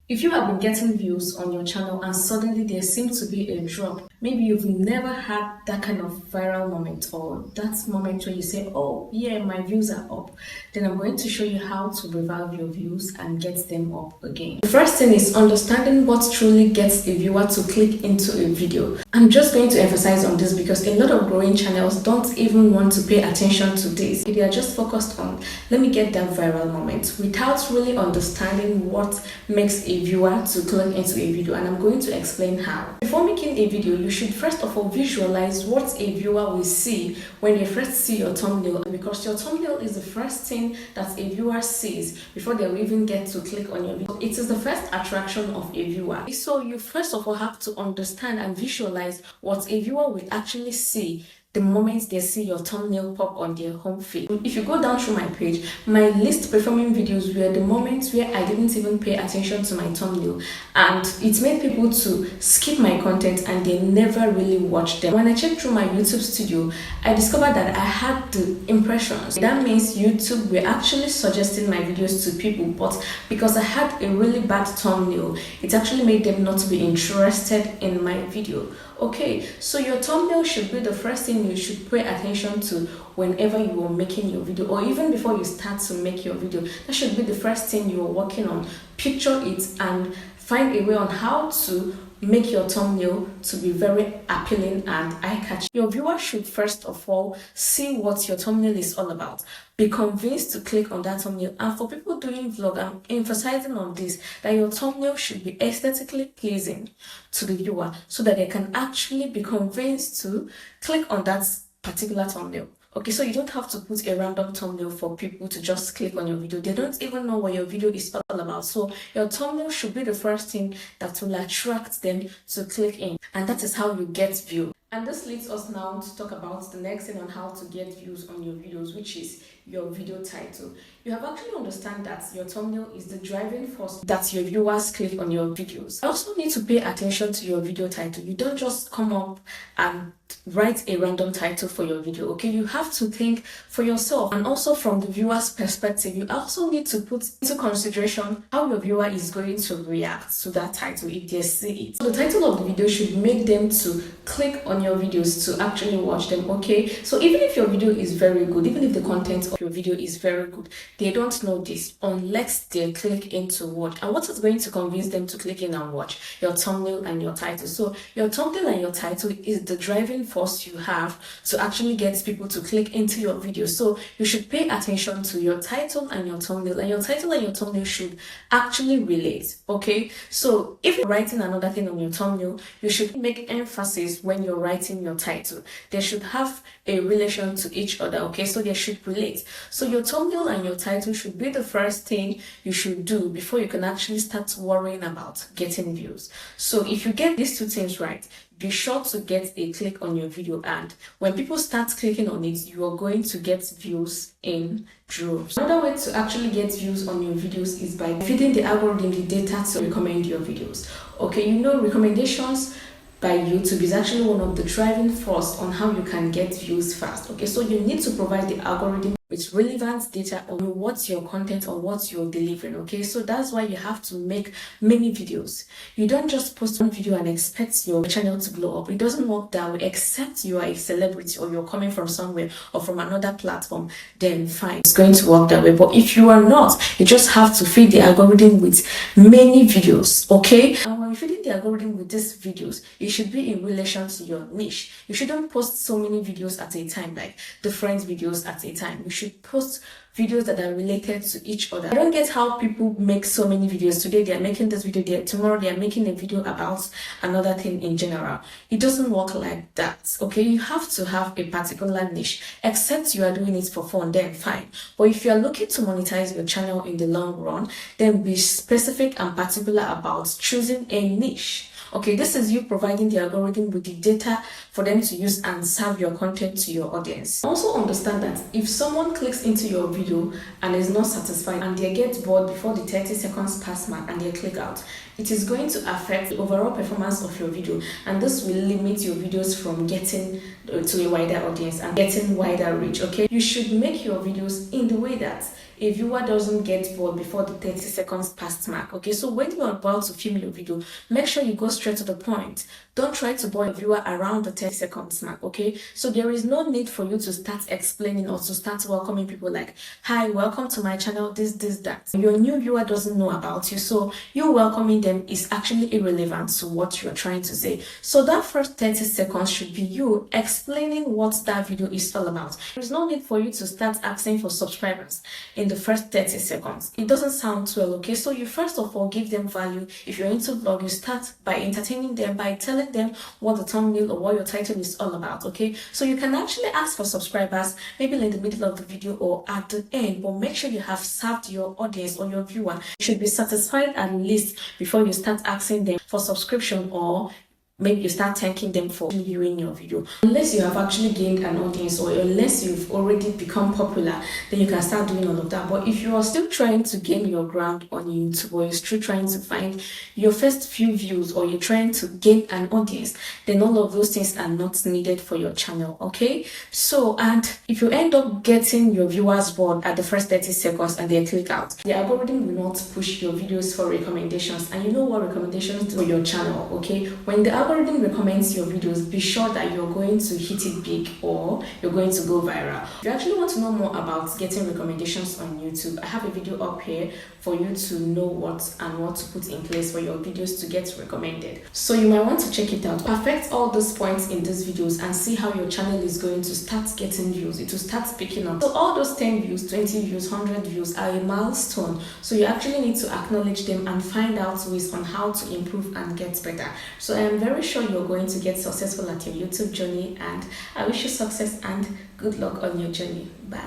If you have been getting views on your channel and suddenly there seems to be a drop, maybe you've never had that kind of viral moment or that moment where you say, oh yeah, my views are up, then I'm going to show you how to revive your views and get them up again. The first thing is understanding what truly gets a viewer to click into a video. I'm just going to emphasize on this because a lot of growing channels don't even want to pay attention to this. They are just focused on, let me get that viral moment, without really understanding what makes a viewer to click into a video, and I'm going to explain how. Before making a video, you should first of all visualize what a viewer will see when they first see your thumbnail, because your thumbnail is the first thing that a viewer sees before they will even get to click on your video. It is the first attraction of a viewer. So you first of all have to understand and visualize what a viewer will actually see the moment they see your thumbnail pop on their home feed. If you go down through my page, my least performing videos were the moments where I didn't even pay attention to my thumbnail, and it made people to skip my content and they never really watched them. When I checked through my YouTube studio, I discovered that I had the impressions. That means YouTube were actually suggesting my videos to people, but because I had a really bad thumbnail, it actually made them not to be interested in my video. Okay, so your thumbnail should be the first thing you should pay attention to whenever you are making your video, or even before you start to make your video. That should be the first thing you are working on. Picture it and find a way on how to make your thumbnail to be very appealing and eye-catching. Your viewers should first of all see what your thumbnail is all about. Be convinced to click on that thumbnail. And for people doing vlog, I'm emphasizing on this, that your thumbnail should be aesthetically pleasing to the viewer so that they can actually be convinced to click on that particular thumbnail. Okay, so you don't have to put a random thumbnail for people to just click on your video. They don't even know what your video is all about. So your thumbnail should be the first thing that will attract them to click in. And that is how you get views. And this leads us now to talk about the next thing on how to get views on your videos, which is your video title. You have actually understand that your thumbnail is the driving force that your viewers click on your videos. You also need to pay attention to your video title. You don't just come up and write a random title for your video. Okay, you have to think for yourself, and also from the viewer's perspective. You also need to put into consideration how your viewer is going to react to that title if they see it. So the title of the video should make them to click on your videos to actually watch them. Okay, so even if your video is very good, even if the content of your video is very good, they don't know this unless they click into watch. And what is going to convince them to click in and watch? Your thumbnail and your title. So your thumbnail and your title is the driving force you have to actually get people to click into your video. So you should pay attention to your title and your thumbnail, and your title and your thumbnail should actually relate. Okay, so if you're writing another thing on your thumbnail, you should make emphasis when you're writing your title. They should have a relation to each other. Okay, so they should relate. So your thumbnail and your title should be the first thing you should do before you can actually start worrying about getting views. So if you get these two things right, be sure to get a click on your video, and when people start clicking on it, you are going to get views in droves. Another way to actually get views on your videos is by feeding the algorithm the data to recommend your videos. Okay, you know, recommendations by YouTube is actually one of the driving force on how you can get views fast. Okay, so you need to provide the algorithm with relevant data on what's your content or what you're delivering. Okay, so that's why you have to make many videos. You don't just post one video and expect your channel to blow up. It doesn't work that way, except you are a celebrity or you're coming from somewhere or from another platform. Then fine, it's going to work that way. But if you are not, you just have to feed the algorithm with many videos. Okay, and when you're feeding the algorithm with these videos, it should be in relation to your niche. You shouldn't post so many videos at a time, like different videos at a time. You should post videos that are related to each other. I don't get how people make so many videos. Today they are making this video, tomorrow they are making a video about another thing in general. It doesn't work like that. Okay, you have to have a particular niche, except you are doing it for fun, then fine. But if you are looking to monetize your channel in the long run, then be specific and particular about choosing a niche. Okay, this is you providing the algorithm with the data for them to use and serve your content to your audience. Also understand that if someone clicks into your video and is not satisfied and they get bored before the 30 seconds pass mark and they click out, it is going to affect the overall performance of your video, and this will limit your videos from getting to a wider audience and getting wider reach. Okay, you should make your videos in the way that a viewer doesn't get bored before the 30 seconds past mark. Okay, so when you're about to film your video, make sure you go straight to the point. Don't try to bore your viewer around the 30 seconds mark. Okay, so there is no need for you to start explaining or to start welcoming people like, hi, welcome to my channel, this, that. Your new viewer doesn't know about you, so you welcoming them is actually irrelevant to what you're trying to say. So that first 30 seconds should be you explaining what that video is all about. There's no need for you to start asking for subscribers in the first 30 seconds. It doesn't sound well. Okay, so you first of all give them value. If you're into vlog, you start by entertaining them, by telling them what the thumbnail or what your title is all about. Okay, so you can actually ask for subscribers maybe in the middle of the video or at the end, but make sure you have served your audience or your viewer. You should be satisfied at least before you start asking them for subscription, or maybe you start thanking them for viewing your video. Unless you have actually gained an audience or unless you've already become popular, then you can start doing all of that. But if you are still trying to gain your ground on YouTube, or you're still trying to find your first few views, or you're trying to gain an audience, then all of those things are not needed for your channel. Okay, so and if you end up getting your viewers bored at the first 30 seconds and they click out, the algorithm will not push your videos for recommendations. And you know what recommendations do for your channel. Okay, when the algorithm recommends your videos, be sure that you're going to hit it big or you're going to go viral. If you actually want to know more about getting recommendations on YouTube, I have a video up here for you to know what to put in place for your videos to get recommended. So you might want to check it out. Perfect all those points in these videos and see how your channel is going to start getting views. It will start picking up. So all those 10 views, 20 views, 100 views are a milestone. So you actually need to acknowledge them and find out ways on how to improve and get better. So I am very sure you're going to get successful at your YouTube journey, and I wish you success and good luck on your journey. Bye.